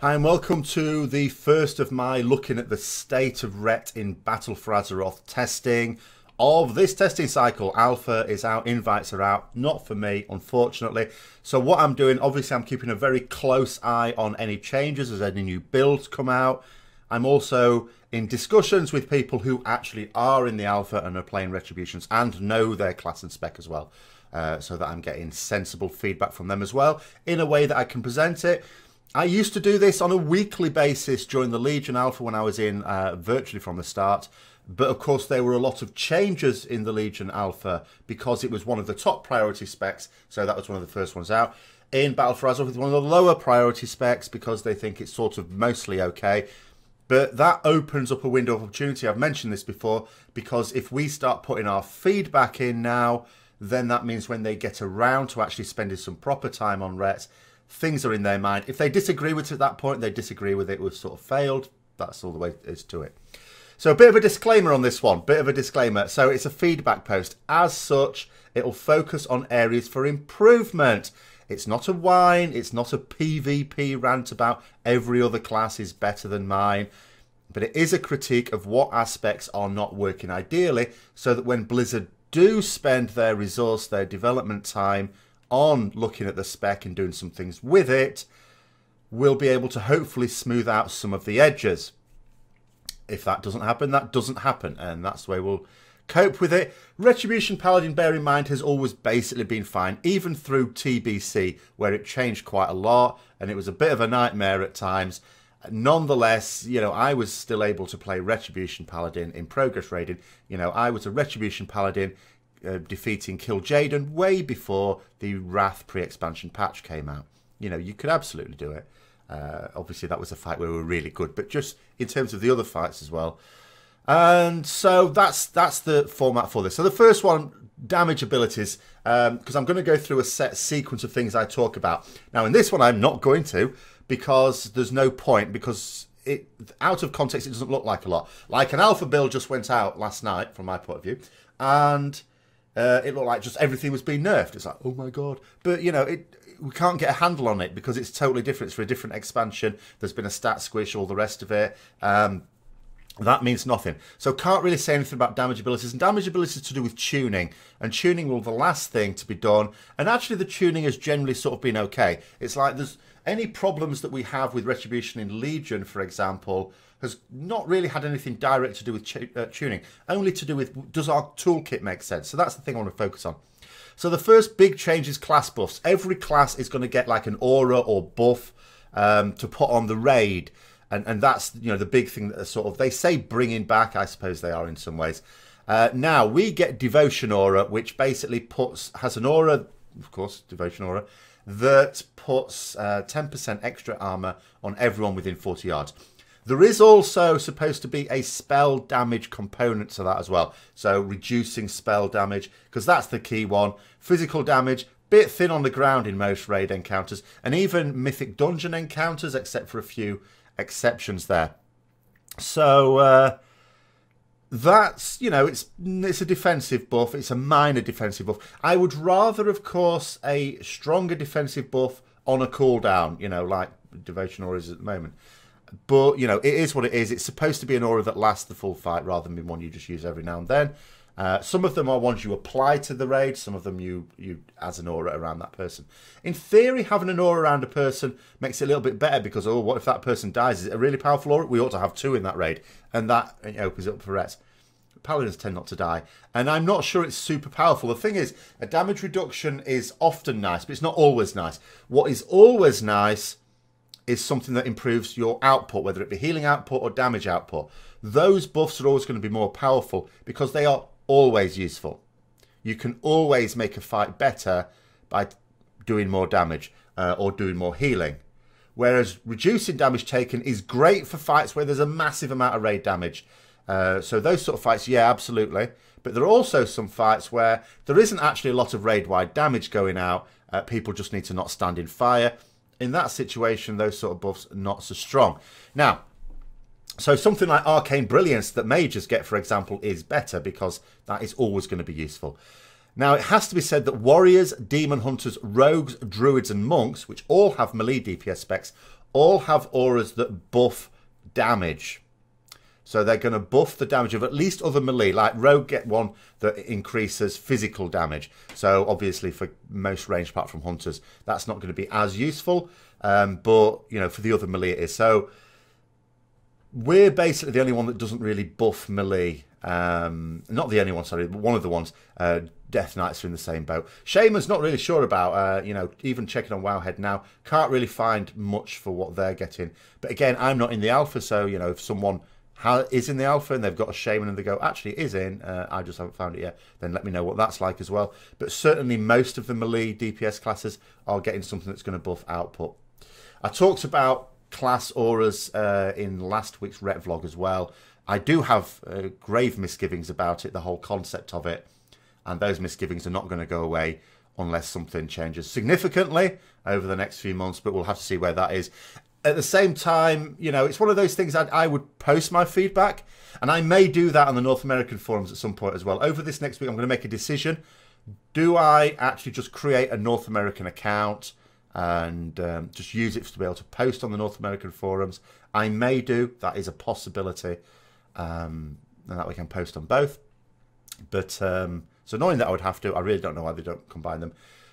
Hi and welcome to the first of my looking at the state of Ret in Battle for Azeroth testing of this testing cycle. Alpha is out, invites are out, not for me unfortunately. So what I'm doing, obviously I'm keeping a very close eye on any changes as any new builds come out. I'm also in discussions with people who actually are in the alpha and are playing Retributions and know their class and spec as well. So that I'm getting sensible feedback from them as well in a way that I can present it. I used to do this on a weekly basis during the Legion Alpha when I was in virtually from the start. But of course there were a lot of changes in the Legion Alpha because it was one of the top priority specs. So that was one of the first ones out. In Battle for Azeroth, it's one of the lower priority specs because they think it's sort of mostly okay. But that opens up a window of opportunity. I've mentioned this before because if we start putting our feedback in now, then that means when they get around to actually spending some proper time on Ret, things are in their mind. If they disagree with it at that point, they disagree with it, we've sort of failed. That's all the way it is to it. So a bit of a disclaimer on this one, bit of a disclaimer. So it's a feedback post. As such, it'll focus on areas for improvement. It's not a whine, it's not a PvP rant about every other class is better than mine, but it is a critique of what aspects are not working ideally so that when Blizzard do spend their resource, their development time on looking at the spec and doing some things with it, we'll be able to hopefully smooth out some of the edges. If that doesn't happen, that doesn't happen, and that's the way we'll cope with it. Retribution Paladin, bear in mind, has always basically been fine, even through TBC, where it changed quite a lot, and it was a bit of a nightmare at times. Nonetheless, you know, I was still able to play Retribution Paladin in progress raiding. You know, I was a Retribution Paladin defeating Kil'jaeden way before the Wrath pre-expansion patch came out. You know, you could absolutely do it. Obviously, that was a fight where we were really good, but just in terms of the other fights as well. And so that's the format for this. So the first one, damage abilities, because I'm going to go through a set sequence of things I talk about. Now, in this one, I'm not going to, because there's no point, because it out of context, it doesn't look like a lot. Like an alpha build just went out last night, from my point of view, and it looked like just everything was being nerfed. It's like, oh my god. But, you know, we can't get a handle on it because it's totally different. It's for a different expansion. There's been a stat squish, all the rest of it. That means nothing. So can't really say anything about damage abilities. And damage abilities to do with tuning. And tuning will be the last thing to be done. And actually the tuning has generally sort of been okay. It's like there's any problems that we have with Retribution in Legion, for example, has not really had anything direct to do with tuning. Only to do with, does our toolkit make sense? So that's the thing I want to focus on. So the first big change is class buffs. Every class is going to get like an aura or buff to put on the raid. And that's, you know, the big thing that sort of, they say bringing back, I suppose they are in some ways. Now, we get Devotion Aura, which basically has an aura, of course, Devotion Aura, that puts 10% extra armor on everyone within 40 yards. There is also supposed to be a spell damage component to that as well. So reducing spell damage, because that's the key one. Physical damage, bit thin on the ground in most raid encounters, and even Mythic Dungeon encounters, except for a few exceptions there. So that's, you know, it's a defensive buff. It's a minor defensive buff. I would rather, of course, a stronger defensive buff on a cooldown, you know, like Devotion Aura is at the moment. But, you know, it is what it is. It's supposed to be an aura that lasts the full fight rather than one you just use every now and then. Some of them are ones you apply to the raid. Some of them you as an aura around that person. In theory, having an aura around a person makes it a little bit better because, oh, what if that person dies? Is it a really powerful aura? We ought to have two in that raid. And that opens it up for Ret. Paladins tend not to die. And I'm not sure it's super powerful. The thing is, a damage reduction is often nice, but it's not always nice. What is always nice is something that improves your output, whether it be healing output or damage output. Those buffs are always going to be more powerful because they are always useful. You can always make a fight better by doing more damage or doing more healing. Whereas reducing damage taken is great for fights where there's a massive amount of raid damage. So those sort of fights, yeah, absolutely. But there are also some fights where there isn't actually a lot of raid-wide damage going out. People just need to not stand in fire. In that situation, those sort of buffs are not so strong. Now, so something like Arcane Brilliance that mages get, for example, is better because that is always going to be useful. Now, it has to be said that warriors, demon hunters, rogues, druids and monks, which all have melee DPS specs, all have auras that buff damage. So they're going to buff the damage of at least other melee. Like Rogue get one that increases physical damage. So obviously for most range apart from Hunters, that's not going to be as useful. But, you know, for the other melee it is. So we're basically the only one that doesn't really buff melee. Not the only one, sorry, but one of the ones. Death Knights are in the same boat. Shaman's not really sure about, you know, even checking on Wowhead now. Can't really find much for what they're getting. But again, I'm not in the alpha, so, you know, if someone is in the alpha and they've got a Shaman and they go, actually it is in, I just haven't found it yet, then let me know what that's like as well. But certainly most of the melee DPS classes are getting something that's going to buff output. I talked about class auras in last week's Ret vlog as well. I do have grave misgivings about it, the whole concept of it. And those misgivings are not going to go away unless something changes significantly over the next few months. But we'll have to see where that is. At the same time, you know, it's one of those things I would post my feedback. And I may do that on the North American forums at some point as well. Over this next week, I'm going to make a decision. Do I actually just create a North American account and just use it to be able to post on the North American forums? I may do. That is a possibility. And that we can post on both. But so knowing that I would have to, I really don't know why they don't combine them.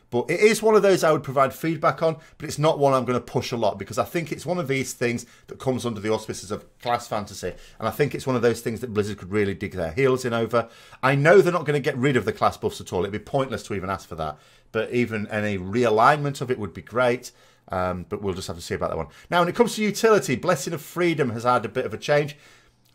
But it is one of those I would provide feedback on, but it's not one I'm going to push a lot because I think it's one of these things that comes under the auspices of class fantasy. And I think it's one of those things that Blizzard could really dig their heels in over. I know they're not going to get rid of the class buffs at all. It'd be pointless to even ask for that. But even any realignment of it would be great. But we'll just have to see about that one. Now, when it comes to utility, Blessing of Freedom has had a bit of a change.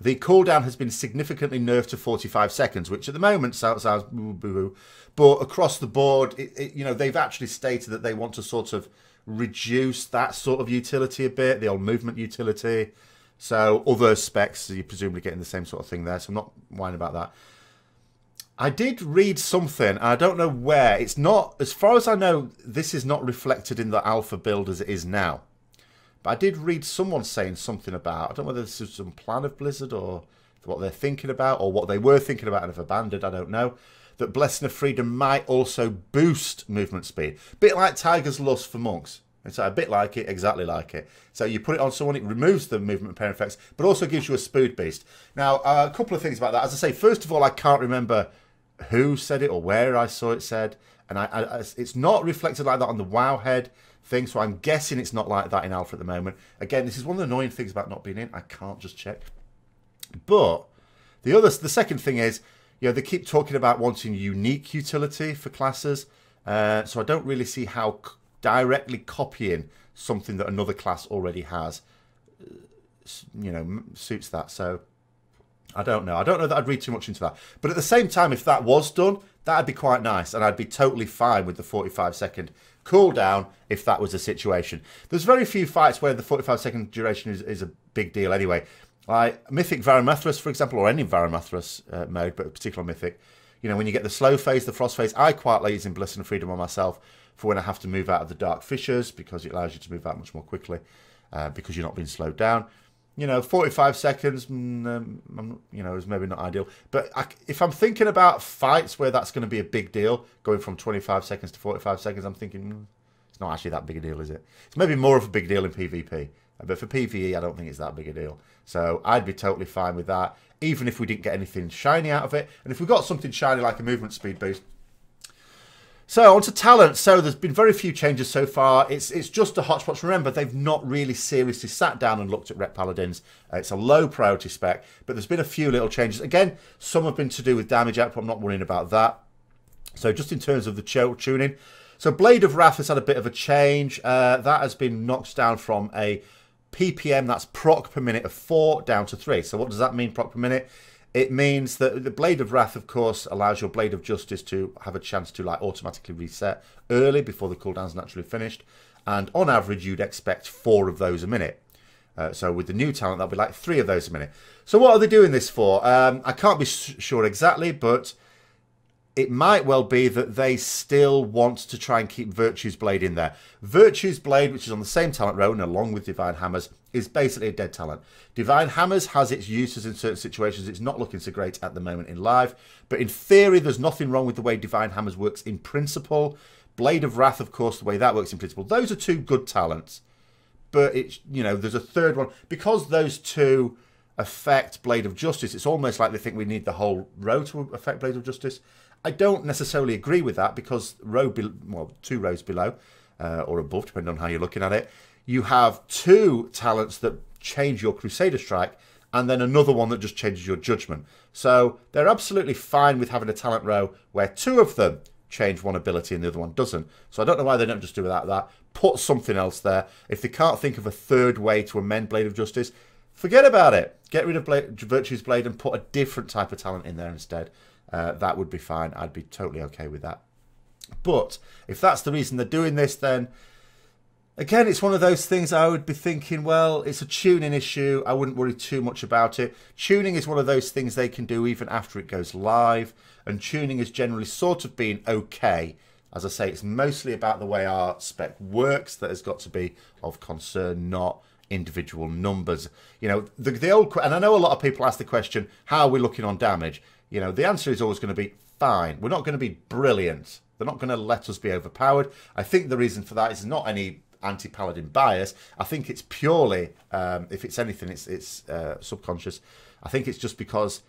The cooldown has been significantly nerfed to 45 seconds, which at the moment sounds boo-boo. But across the board, you know, they've actually stated that they want to sort of reduce that sort of utility a bit, the old movement utility. So other specs, you're presumably getting the same sort of thing there. So I'm not whining about that. I did read something, I don't know where. It's not, as far as I know, this is not reflected in the alpha build as it is now. But I did read someone saying something about, I don't know whether this is some plan of Blizzard or what they're thinking about or what they were thinking about and have abandoned, I don't know, that Blessing of Freedom might also boost movement speed. A bit like Tiger's Lust for monks. It's a bit like it, exactly like it. So you put it on someone, it removes the movement pair effects, but also gives you a speed boost. Now, a couple of things about that. As I say, first of all, I can't remember who said it or where I saw it said. And it's not reflected like that on the Wowhead thing, so I'm guessing it's not like that in alpha at the moment. Again, this is one of the annoying things about not being in. I can't just check. But the second thing is, you know, they keep talking about wanting unique utility for classes. So I don't really see how directly copying something that another class already has, you know, suits that. So I don't know. I don't know that I'd read too much into that. But at the same time, if that was done, that'd be quite nice. And I'd be totally fine with the 45-second cooldown if that was the situation. There's very few fights where the 45-second duration is a big deal anyway. Like Mythic Varamathras, for example, or any Varamathras mode, but particular Mythic. You know, when you get the slow phase, the frost phase, I quite like using Blessing of Freedom on myself for when I have to move out of the dark fissures because it allows you to move out much more quickly because you're not being slowed down. You know, 45 seconds, you know, is maybe not ideal. But if I'm thinking about fights where that's going to be a big deal, going from 25 seconds to 45 seconds, I'm thinking, it's not actually that big a deal, is it? It's maybe more of a big deal in PvP. But for PvE, I don't think it's that big a deal. So I'd be totally fine with that, even if we didn't get anything shiny out of it. And if we got something shiny like a movement speed boost. So on to talent. So there's been very few changes so far. It's just a hotspot. Remember, they've not really seriously sat down and looked at Ret Paladins. It's a low priority spec, but there's been a few little changes. Again, some have been to do with damage output. I'm not worrying about that. So just in terms of the tuning. So Blade of Wrath has had a bit of a change. That has been knocked down from a PPM, that's proc per minute, of 4 down to 3. So what does that mean, proc per minute? It means that the Blade of Wrath, of course, allows your Blade of Justice to have a chance to like automatically reset early before the cooldown's naturally finished. And on average, you'd expect 4 of those a minute. So with the new talent, that'll be like 3 of those a minute. So what are they doing this for? I can't be sure exactly, but it might well be that they still want to try and keep Virtue's Blade in there. Virtue's Blade, which is on the same talent row and along with Divine Hammers, is basically a dead talent. Divine Hammers has its uses in certain situations. It's not looking so great at the moment in live. But in theory, there's nothing wrong with the way Divine Hammers works in principle. Blade of Wrath, of course, the way that works in principle. Those are 2 good talents. but it's, you know, there's a third one. Because those two affect Blade of Justice, it's almost like they think we need the whole row to affect Blade of Justice. I don't necessarily agree with that, because two rows below, or above, depending on how you're looking at it, you have two talents that change your Crusader Strike, and then another one that just changes your Judgment. So they're absolutely fine with having a talent row where two of them change one ability and the other one doesn't. So I don't know why they don't just do without that. Put something else there. If they can't think of a third way to amend Blade of Justice, forget about it. Get rid of Virtue's Blade and put a different type of talent in there instead. That would be fine. I'd be totally okay with that. But if that's the reason they're doing this, then again, it's one of those things I would be thinking, well, it's a tuning issue. I wouldn't worry too much about it. Tuning is one of those things they can do even after it goes live. And tuning is generally sort of been okay. As I say, it's mostly about the way our spec works that has got to be of concern, not individual numbers. You know, the old, and I know a lot of people ask the question, how are we looking on damage? You know, the answer is always going to be fine. We're not going to be brilliant. They're not going to let us be overpowered. I think the reason for that is not any anti-paladin bias. I think it's purely, if it's anything, it's subconscious. I think it's just because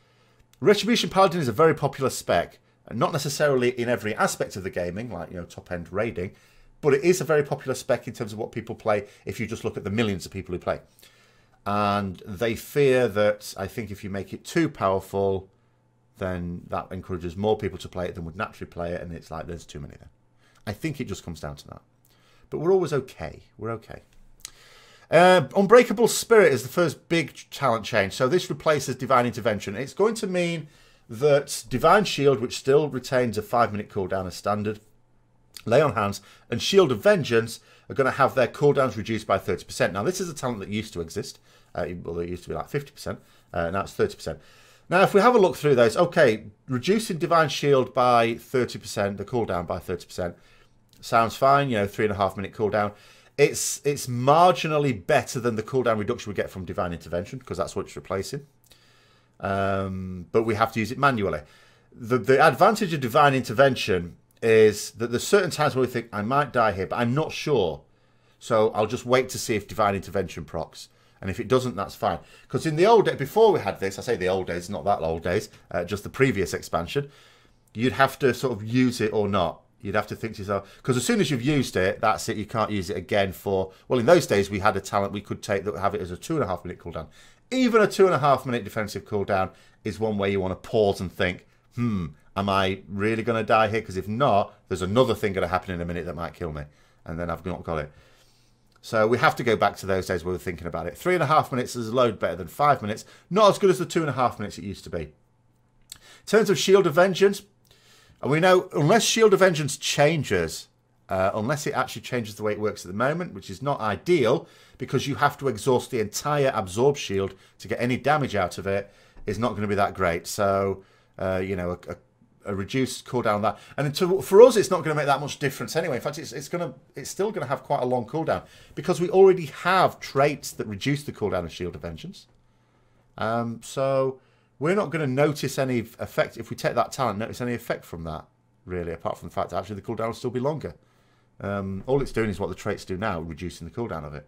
Retribution Paladin is a very popular spec, and not necessarily in every aspect of the gaming, like, you know, top-end raiding, but it is a very popular spec in terms of what people play if you just look at the millions of people who play. And they fear that, I think, if you make it too powerful, then that encourages more people to play it than would naturally play it, and it's like there's too many there. I think it just comes down to that. But we're always okay. We're okay. Unbreakable Spirit is the first big talent change. So this replaces Divine Intervention. It's going to mean that Divine Shield, which still retains a 5-minute cooldown as standard, Lay on Hands, and Shield of Vengeance are going to have their cooldowns reduced by 30%. Now, this is a talent that used to exist. Well, it used to be like 50%. Now it's 30%. Now, if we have a look through those, okay, reducing Divine Shield by 30%, the cooldown by 30%, sounds fine. You know, 3.5-minute cooldown. It's marginally better than the cooldown reduction we get from Divine Intervention, because that's what it's replacing. But we have to use it manually. The advantage of Divine Intervention is that there's certain times where we think, I might die here, but I'm not sure. So I'll just wait to see if Divine Intervention procs. And if it doesn't, that's fine. Because in the old days, before we had this, I say the old days, not that old days, just the previous expansion, you'd have to sort of use it or not. You'd have to think to yourself, because as soon as you've used it, that's it. You can't use it again for, well, in those days, we had a talent we could take that would have it as a 2.5-minute cooldown. Even a 2.5-minute defensive cooldown is one way you want to pause and think, am I really going to die here? Because if not, there's another thing going to happen in a minute that might kill me. And then I've not got it. So we have to go back to those days where we were thinking about it. 3.5 minutes is a load better than 5 minutes. Not as good as the 2.5 minutes it used to be. In terms of Shield of Vengeance, and we know, unless Shield of Vengeance changes, unless it actually changes the way it works at the moment, which is not ideal, because you have to exhaust the entire Absorb Shield to get any damage out of it, is not going to be that great. So, you know, a reduced cooldown on that. And for us, it's not going to make that much difference anyway. In fact, it's still going to have quite a long cooldown, because we already have traits that reduce the cooldown of Shield of Vengeance. So we're not going to notice any effect, if we take that talent, notice any effect from that, really, apart from the fact that actually the cooldown will still be longer. All it's doing is what the traits do now, reducing the cooldown of it.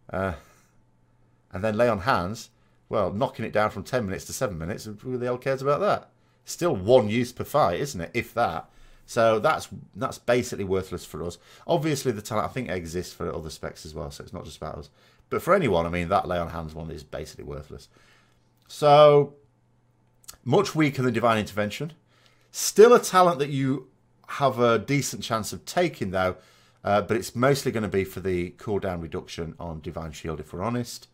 And then Lay on Hands, well, knocking it down from 10 minutes to 7 minutes, who the hell cares about that? Still one use per fight, isn't it? If that. So that's basically worthless for us. Obviously, the talent, I think, exists for other specs as well, so it's not just about us. But for anyone, I mean, that Lay on Hands one is basically worthless. So, much weaker than Divine Intervention. Still a talent that you have a decent chance of taking, though, but it's mostly going to be for the cooldown reduction on Divine Shield, if we're honest,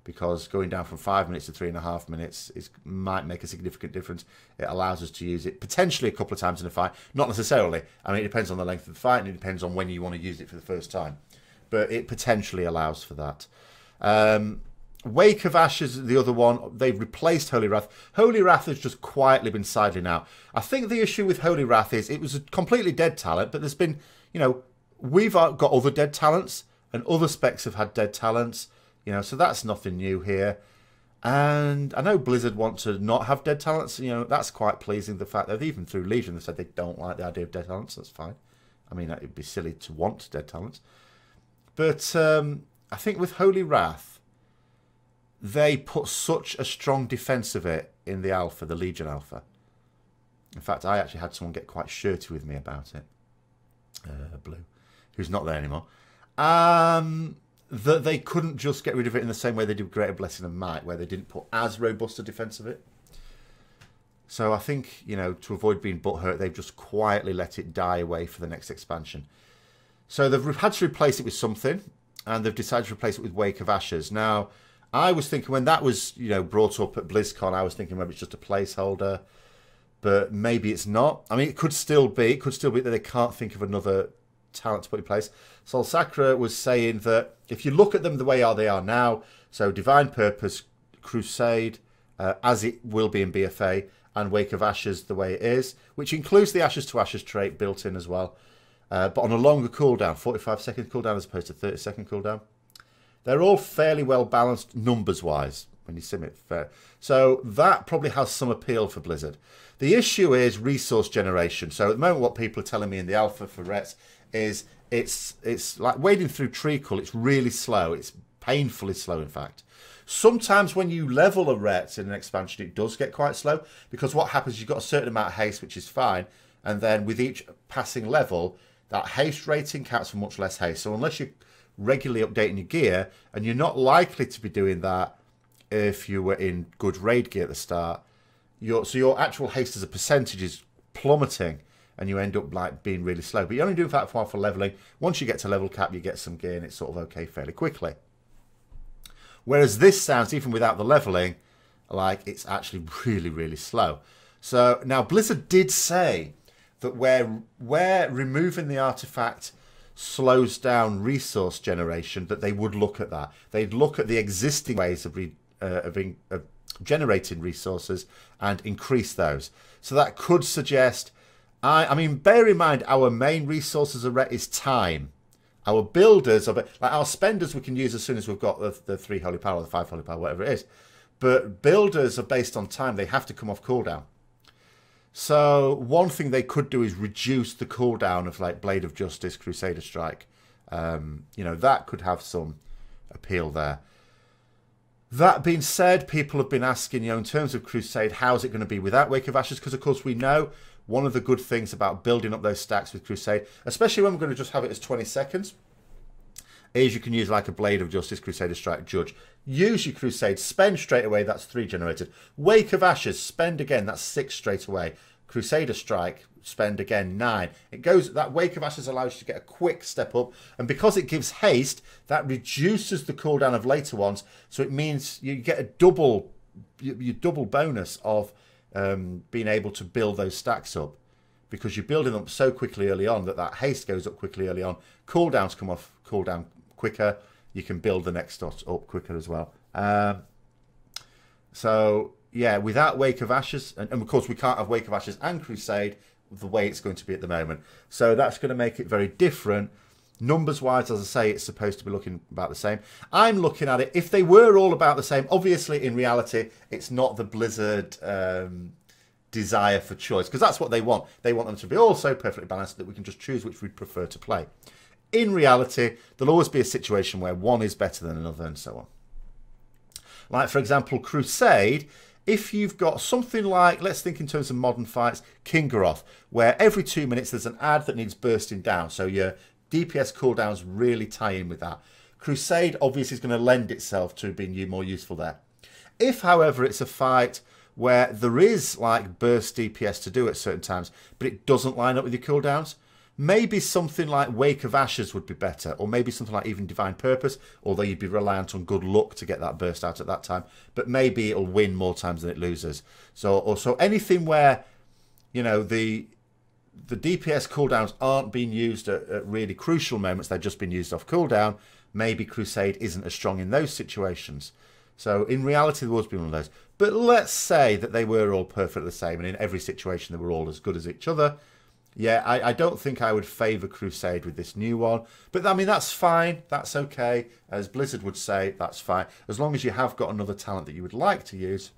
because going down from 5 minutes to 3.5 minutes might make a significant difference. It allows us to use it potentially a couple of times in a fight. Not necessarily. I mean, it depends on the length of the fight, and it depends on when you want to use it for the first time. But it potentially allows for that. Wake of Ashes, the other one, they've replaced Holy Wrath. Holy Wrath has just quietly been sidling out. I think the issue with Holy Wrath is it was a completely dead talent, but there's been, you know, we've got other dead talents, and other specs have had dead talents, you know, so that's nothing new here. And I know Blizzard want to not have dead talents, you know, that's quite pleasing. The fact that even through Legion they said they don't like the idea of dead talents, that's fine. I mean, it'd be silly to want dead talents. But I think with Holy Wrath, they put such a strong defense of it in the alpha, the Legion alpha. In fact, I actually had someone get quite shirty with me about it. Blue, who's not there anymore. That they couldn't just get rid of it in the same way they did Greater Blessing and Might, where they didn't put as robust a defense of it. So I think, you know, to avoid being butthurt, they've just quietly let it die away for the next expansion. So they've had to replace it with something, and they've decided to replace it with Wake of Ashes. Now, I was thinking when that was, you know, brought up at BlizzCon, I was thinking maybe it's just a placeholder, but maybe it's not. I mean, it could still be. It could still be that they can't think of another talent to put in place. Sol Sacra was saying that if you look at them the way they are now, so Divine Purpose, Crusade, as it will be in BFA, and Wake of Ashes the way it is, which includes the Ashes to Ashes trait built in as well, but on a longer cooldown, 45-second cooldown as opposed to 30-second cooldown. They're all fairly well balanced numbers-wise when you sim it fair. So that probably has some appeal for Blizzard. The issue is resource generation. So at the moment what people are telling me in the alpha for Rets is it's like wading through treacle. It's really slow. It's painfully slow, in fact. Sometimes when you level a Ret in an expansion, it does get quite slow, because what happens, you've got a certain amount of haste, which is fine, and then with each passing level, that haste rating counts for much less haste. So unless you're regularly updating your gear, and you're not likely to be doing that if you were in good raid gear at the start, your actual haste as a percentage is plummeting, and you end up like being really slow. But you only do that for leveling. Once you get to level cap, you get some gear, and it's sort of okay fairly quickly. Whereas this sounds, even without the leveling, like it's actually really, really slow. So now Blizzard did say that where removing the artifact slows down resource generation, that they would look at that. They'd look at the existing ways of generating resources and increase those. So that could suggest, I mean, bear in mind, our main resources is time. Our builders, like our spenders, we can use as soon as we've got the 3 Holy Power or the 5 Holy Power, whatever it is. But builders are based on time. They have to come off cooldown. So one thing they could do is reduce the cooldown of like Blade of Justice, Crusader Strike. You know, that could have some appeal there. That being said, people have been asking, you know, in terms of Crusade, how's it going to be without Wake of Ashes? Because, of course, we know one of the good things about building up those stacks with Crusade, especially when we're going to just have it as 20 seconds, is you can use like a Blade of Justice, Crusader Strike, Judge. Use your Crusade, spend straight away, that's 3 generated. Wake of Ashes, spend again, that's 6 straight away. Crusader Strike, spend again, 9. It goes, that Wake of Ashes allows you to get a quick step up, and because it gives haste, that reduces the cooldown of later ones, so it means you get a double bonus of being able to build those stacks up, because you're building them up so quickly early on that haste goes up quickly early on. Cooldowns come off cooldown quicker. You can build the next dot up quicker as well. So yeah, without Wake of Ashes, and of course we can't have Wake of Ashes and Crusade the way it's going to be at the moment. So that's going to make it very different. Numbers wise, as I say, it's supposed to be looking about the same. I'm looking at it, if they were all about the same, obviously in reality, it's not the Blizzard desire for choice, because that's what they want. They want them to be all so perfectly balanced that we can just choose which we'd prefer to play. In reality, there'll always be a situation where one is better than another and so on. Like, for example, Crusade, if you've got something like, let's think in terms of modern fights, Kingaroth, where every 2 minutes there's an ad that needs bursting down, so your DPS cooldowns really tie in with that. Crusade obviously is going to lend itself to being more useful there. If, however, it's a fight where there is like burst DPS to do at certain times, but it doesn't line up with your cooldowns, maybe something like Wake of Ashes would be better, or maybe something like even Divine Purpose, although you'd be reliant on good luck to get that burst out at that time, but maybe it'll win more times than it loses. So anything where, you know, the DPS cooldowns aren't being used at really crucial moments, they're just being used off cooldown, maybe Crusade isn't as strong in those situations. So in reality, there would be one of those. But let's say that they were all perfectly the same, and in every situation they were all as good as each other. Yeah, I don't think I would favour Crusade with this new one. But I mean, that's fine. That's okay. As Blizzard would say, that's fine. As long as you have got another talent that you would like to use,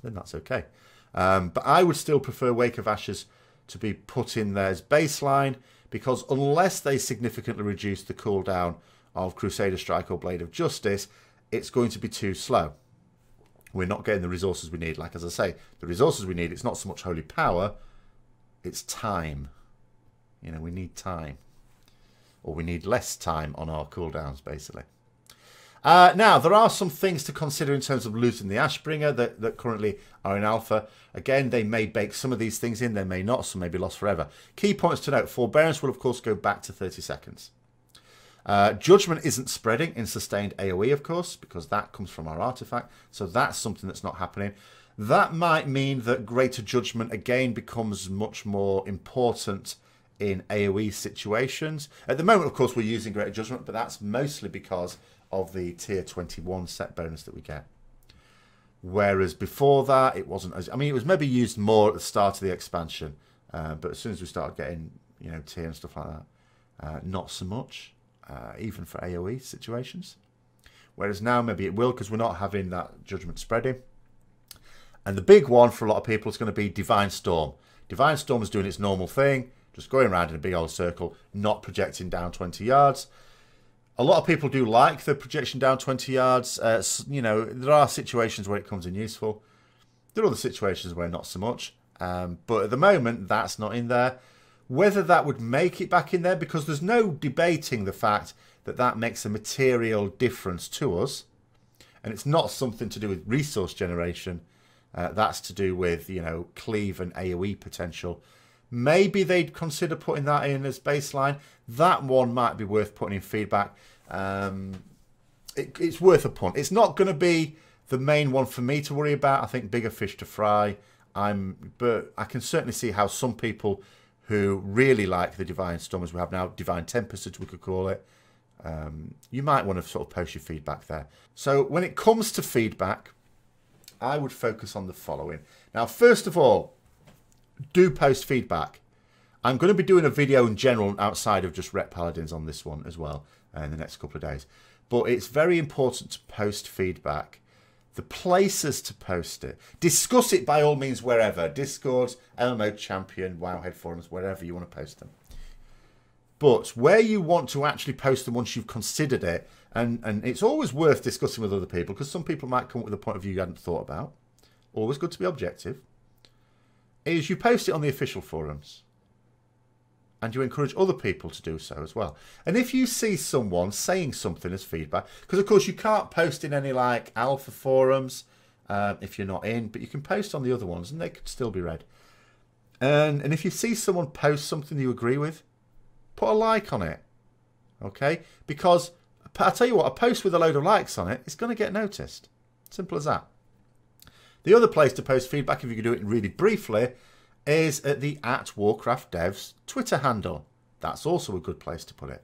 then that's okay. But I would still prefer Wake of Ashes to be put in there as baseline, because unless they significantly reduce the cooldown of Crusader Strike or Blade of Justice, it's going to be too slow. We're not getting the resources we need. Like, as I say, the resources we need, it's not so much holy power, it's time. You know, we need time. Or we need less time on our cooldowns, basically. Now, there are some things to consider in terms of losing the Ashbringer that currently are in alpha. Again, they may bake some of these things in, they may not, some may be lost forever. Key points to note: Forbearance will, of course, go back to 30 seconds. Judgment isn't spreading in sustained AoE, of course, because that comes from our artifact. So that's something that's not happening. That might mean that Greater Judgment, again, becomes much more important in AoE situations. At the moment, of course, we're using Greater Judgment, but that's mostly because of the tier 21 set bonus that we get. Whereas before that, it wasn't as... I mean, it was maybe used more at the start of the expansion, but as soon as we started getting, you know, tier and stuff like that, not so much, even for AoE situations. Whereas now maybe it will, because we're not having that Judgment spreading. And the big one for a lot of people is going to be Divine Storm. Divine Storm is doing its normal thing, just going around in a big old circle, not projecting down 20 yards. A lot of people do like the projection down 20 yards. You know, there are situations where it comes in useful. There are other situations where not so much. But at the moment, that's not in there. Whether that would make it back in there, because there's no debating the fact that that makes a material difference to us. And it's not something to do with resource generation. That's to do with, you know, cleave and AoE potential. Maybe they'd consider putting that in as baseline. That one might be worth putting in feedback. It's worth a punt. It's not going to be the main one for me to worry about. I think bigger fish to fry. But I can certainly see how some people who really like the Divine Storm as we have now, Divine Tempest as we could call it, you might want to sort of post your feedback there. So when it comes to feedback, I would focus on the following. Now, first of all, do post feedback. I'm going to be doing a video in general outside of just Ret Paladins on this one as well in the next couple of days. But it's very important to post feedback. The places to post it. Discuss it by all means wherever. Discord, LMO Champion, Wowhead Forums, wherever you want to post them. But where you want to actually post them once you've considered it, and it's always worth discussing with other people, because some people might come up with a point of view you hadn't thought about. Always good to be objective. Is you post it on the official forums. And you encourage other people to do so as well. And if you see someone saying something as feedback, because of course you can't post in any like alpha forums if you're not in, but you can post on the other ones and they could still be read. And if you see someone post something you agree with, put a like on it. Okay? Because I'll tell you what, a post with a load of likes on it is going to get noticed. Simple as that. The other place to post feedback, if you could do it really briefly, is at the @WarcraftDevs Twitter handle. That's also a good place to put it.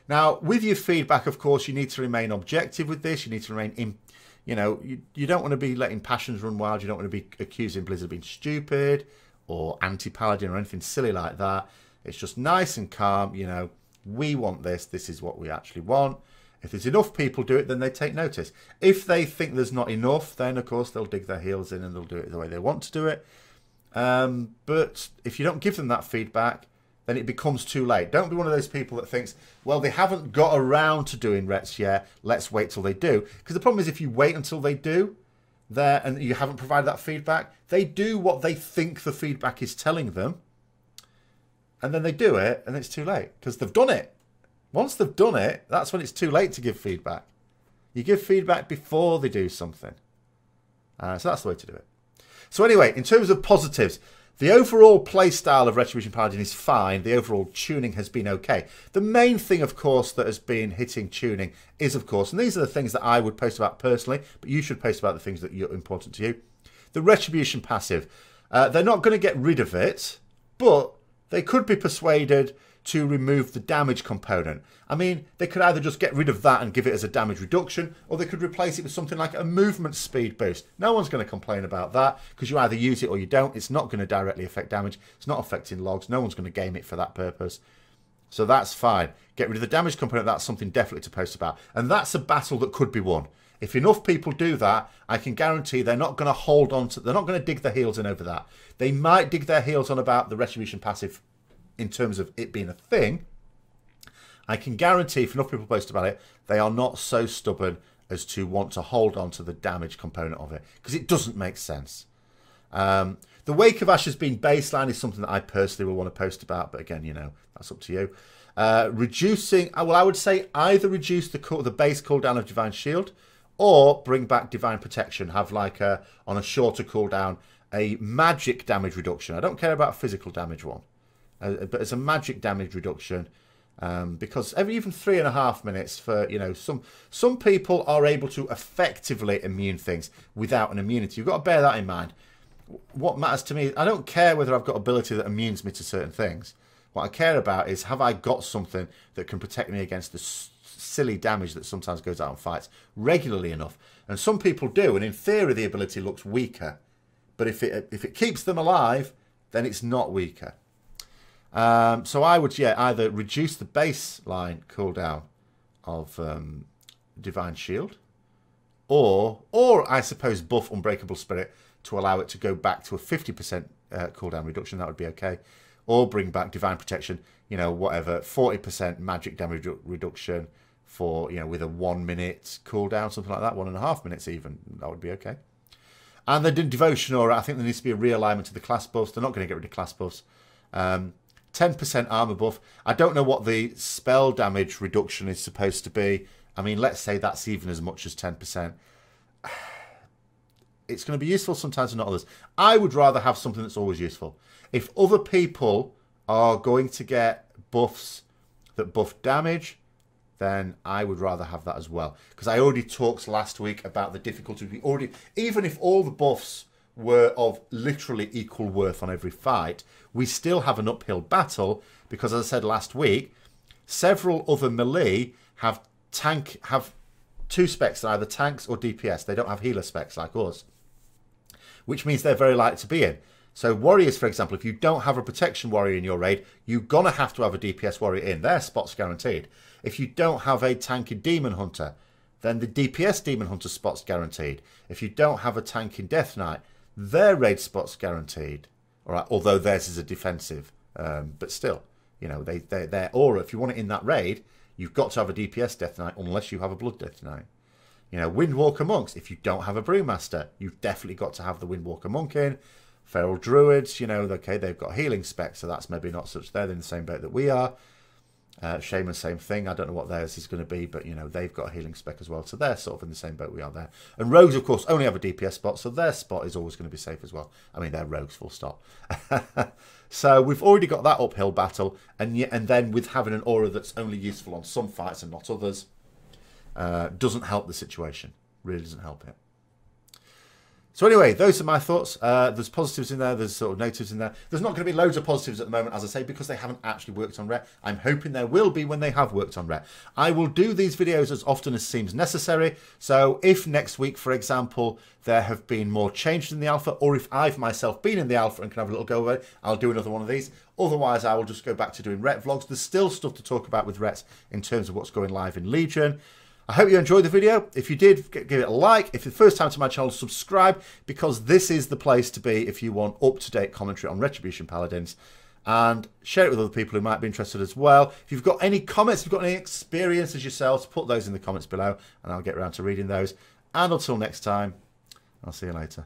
Now, with your feedback, of course, you need to remain objective with this. You need to remain, you know, you don't want to be letting passions run wild. You don't want to be accusing Blizzard of being stupid or anti-Paladin or anything silly like that. It's just nice and calm, you know, we want this. This is what we actually want. If there's enough people do it, then they take notice. If they think there's not enough, then, of course, they'll dig their heels in and they'll do it the way they want to do it. But if you don't give them that feedback, then it becomes too late. Don't be one of those people that thinks, well, they haven't got around to doing Rets yet, let's wait till they do. Because the problem is if you wait until they do, and you haven't provided that feedback, they do what they think the feedback is telling them, and then they do it, and it's too late, because they've done it. Once they've done it, that's when it's too late to give feedback. You give feedback before they do something. So that's the way to do it. So anyway, in terms of positives, the overall playstyle of Retribution Paladin is fine. The overall tuning has been okay. The main thing, of course, that has been hitting tuning is, of course, and these are the things that I would post about personally, but you should post about the things that are important to you. The Retribution passive. They're not going to get rid of it, but they could be persuaded to remove the damage component. I mean, they could either just get rid of that and give it as a damage reduction, or they could replace it with something like a movement speed boost. No one's going to complain about that, because you either use it or you don't. It's not going to directly affect damage. It's not affecting logs. No one's going to game it for that purpose. So that's fine. Get rid of the damage component. That's something definitely to post about. And that's a battle that could be won. If enough people do that, I can guarantee they're not going to hold on to... They're not going to dig their heels in over that. They might dig their heels on about the Retribution passive in terms of it being a thing. I can guarantee if enough people post about it, they are not so stubborn as to want to hold on to the damage component of it, because it doesn't make sense. The Wake of Ashes being baseline is something that I personally will want to post about, but again, you know, that's up to you. Reducing, well, I would say either reduce the base cooldown of Divine Shield, or bring back Divine Protection, have like on a shorter cooldown, a magic damage reduction. I don't care about a physical damage one, but it's a magic damage reduction, because even 3.5 minutes for, you know, some people are able to effectively immune things without an immunity. You've got to bear that in mind. What matters to me, I don't care whether I've got ability that immunes me to certain things. What I care about is, have I got something that can protect me against the silly damage that sometimes goes out in fights regularly enough. And some people do, and in theory the ability looks weaker. But if it keeps them alive, then it's not weaker. So I would, yeah, either reduce the baseline cooldown of Divine Shield, or I suppose buff Unbreakable Spirit to allow it to go back to a 50% cooldown reduction. That would be okay. Or bring back Divine Protection, you know, whatever, 40% magic damage reduction for, you know, with a 1 minute cooldown, something like that, 1.5 minutes even. That would be okay. And the Devotion Aura, I think there needs to be a realignment to the class buffs. They're not going to get rid of class buffs. 10% armor buff. I don't know what the spell damage reduction is supposed to be. I mean, let's say that's even as much as 10%. It's going to be useful sometimes and not others. I would rather have something that's always useful. If other people are going to get buffs that buff damage, then I would rather have that as well. Because I already talked last week about the difficulty. Even if all the buffs were of literally equal worth on every fight, we still have an uphill battle, because as I said last week, several other melee have two specs that are either tanks or DPS. They don't have healer specs like us, which means they're very likely to be in. So warriors, for example, if you don't have a protection warrior in your raid, you're going to have to have a DPS warrior in. Their spot's guaranteed. If you don't have a tanky demon hunter, then the DPS demon hunter spot's guaranteed. If you don't have a tanking death knight, their raid spot's guaranteed. All right, although theirs is a defensive, but still, you know, their aura. If you want it in that raid, you've got to have a DPS death knight, unless you have a blood death knight. You know, Windwalker monks. If you don't have a brewmaster, you've definitely got to have the Windwalker monk in. Feral druids, you know, okay, they've got healing specs, so that's maybe not such. They're in the same boat that we are. Shaman, same thing. I don't know what theirs is going to be, but, you know, they've got a healing spec as well, so they're sort of in the same boat we are there. And rogues, of course, only have a DPS spot, so their spot is always going to be safe as well. I mean, they're rogues, full stop. So we've already got that uphill battle, and then with having an aura that's only useful on some fights and not others, doesn't help the situation. Really doesn't help it. So anyway, those are my thoughts. There's positives in there. There's sort of negatives in there. There's not going to be loads of positives at the moment, as I say, because they haven't actually worked on Ret. I'm hoping there will be when they have worked on Ret. I will do these videos as often as seems necessary. So if next week, for example, there have been more changes in the alpha, or if I've myself been in the alpha and can have a little go over it, I'll do another one of these. Otherwise, I will just go back to doing Ret vlogs. There's still stuff to talk about with Ret in terms of what's going live in Legion. I hope you enjoyed the video. If you did, give it a like. If it's the first time to my channel, subscribe, because this is the place to be if you want up-to-date commentary on Retribution Paladins. And share it with other people who might be interested as well. If you've got any comments, if you've got any experiences yourselves, put those in the comments below, and I'll get around to reading those. And until next time, I'll see you later.